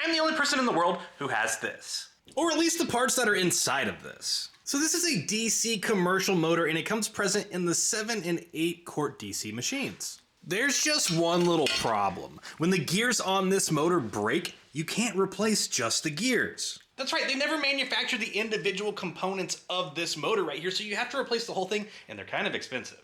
I'm the only person in the world who has this. Or at least the parts that are inside of this. So this is a DC commercial motor and it comes present in the 7 and 8 quart DC machines. There's just one little problem. When the gears on this motor break, you can't replace just the gears. That's right, they never manufactured the individual components of this motor right here, so you have to replace the whole thing, and they're kind of expensive.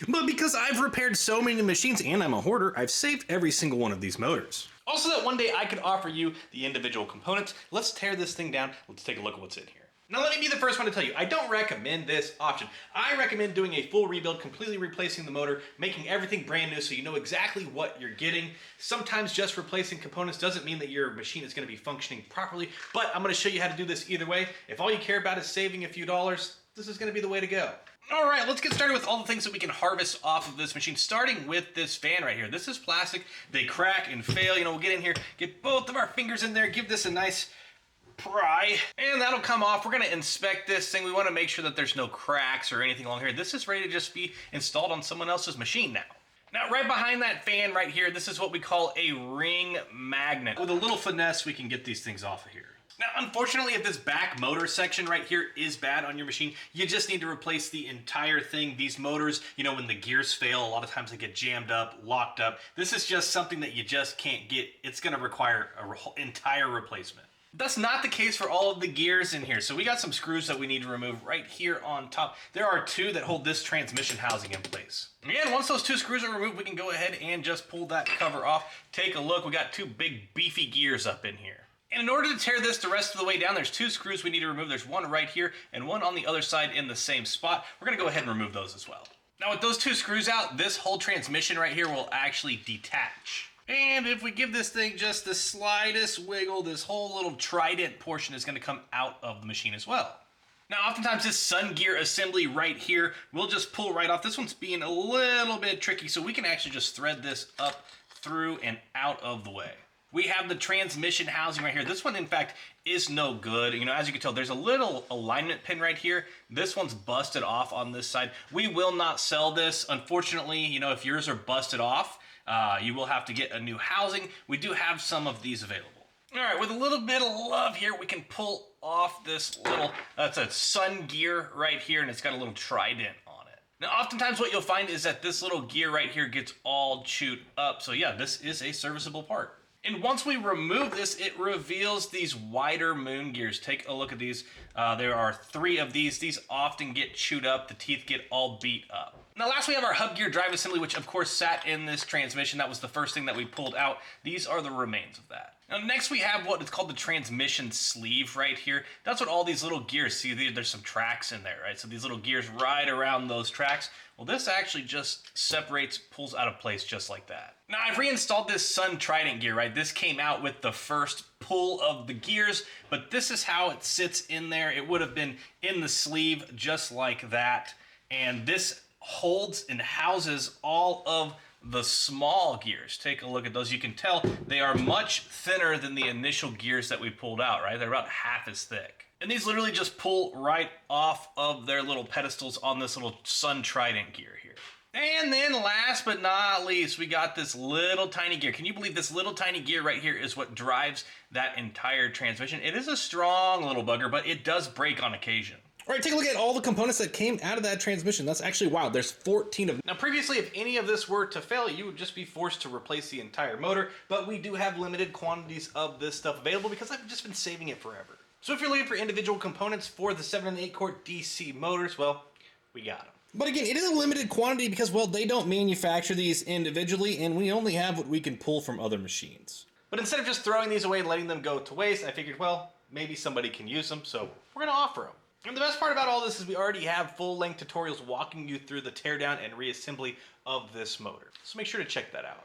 But because I've repaired so many machines and I'm a hoarder, I've saved every single one of these motors. Also that one day I could offer you the individual components. Let's tear this thing down, let's take a look at what's in here. Now let me be the first one to tell you, I don't recommend this option. I recommend doing a full rebuild, completely replacing the motor, making everything brand new so you know exactly what you're getting. Sometimes just replacing components doesn't mean that your machine is going to be functioning properly, but I'm going to show you how to do this either way. If all you care about is saving a few dollars, this is going to be the way to go. All right, let's get started with all the things that we can harvest off of this machine, starting with this fan right here. This is plastic, they crack and fail. You know, we'll get in here, get both of our fingers in there, give this a nice pry, and that'll come off. We're gonna inspect this thing. We wanna make sure that there's no cracks or anything along here. This is ready to just be installed on someone else's machine now. Now, right behind that fan right here, this is what we call a ring magnet. With a little finesse, we can get these things off of here. Now, unfortunately, if this back motor section right here is bad on your machine, you just need to replace the entire thing. These motors, you know, when the gears fail, a lot of times they get jammed up, locked up. This is just something that you just can't get. It's gonna require an entire replacement. That's not the case for all of the gears in here. So we got some screws that we need to remove right here on top. There are 2 that hold this transmission housing in place. Again, once those 2 screws are removed, we can go ahead and just pull that cover off. Take a look, we got 2 big beefy gears up in here. And in order to tear this the rest of the way down, there's 2 screws we need to remove. There's one right here and one on the other side in the same spot. We're gonna go ahead and remove those as well. Now with those 2 screws out, this whole transmission right here will actually detach. And if we give this thing just the slightest wiggle, this whole little trident portion is going to come out of the machine as well. Now, oftentimes this sun gear assembly right here will just pull right off. This one's being a little bit tricky, so we can actually just thread this up through and out of the way. We have the transmission housing right here. This one, in fact, is no good. You know, as you can tell, there's a little alignment pin right here. This one's busted off on this side. We will not sell this. Unfortunately, you know, if yours are busted off, you will have to get a new housing. We do have some of these available. All right, with a little bit of love here, we can pull off this little, that's a sun gear right here, and it's got a little trident on it. Now, oftentimes what you'll find is that this little gear right here gets all chewed up. So yeah, this is a serviceable part. And once we remove this, it reveals these wider moon gears. Take a look at these. There are 3 of these. These often get chewed up. The teeth get all beat up. Now last we have our hub gear drive assembly, which of course sat in this transmission. That was the first thing that we pulled out. These are the remains of that. Now next we have what is called the transmission sleeve right here. That's what all these little gears, see there's some tracks in there, right? So these little gears right around those tracks. Well, this actually just separates, pulls out of place just like that. Now I've reinstalled this Sun Trident gear, right? This came out with the first pull of the gears, but this is how it sits in there. It would have been in the sleeve just like that. And this holds and houses all of the small gears. Take a look at those. You can tell they are much thinner than the initial gears that we pulled out, right? They're about half as thick. And these literally just pull right off of their little pedestals on this little Sun Trident gear here. And then last but not least, we got this little tiny gear. Can you believe this little tiny gear right here is what drives that entire transmission? It is a strong little bugger, but it does break on occasion. All right, take a look at all the components that came out of that transmission. That's actually wild. There's 14 of them. Now, previously, if any of this were to fail, you would just be forced to replace the entire motor, but we do have limited quantities of this stuff available because I've just been saving it forever. So if you're looking for individual components for the 7 and 8 quart DC motors, well, we got them. But again, it is a limited quantity because, well, they don't manufacture these individually, and we only have what we can pull from other machines. But instead of just throwing these away and letting them go to waste, I figured, well, maybe somebody can use them, so we're gonna offer them. And the best part about all this is we already have full-length tutorials walking you through the teardown and reassembly of this motor. So make sure to check that out.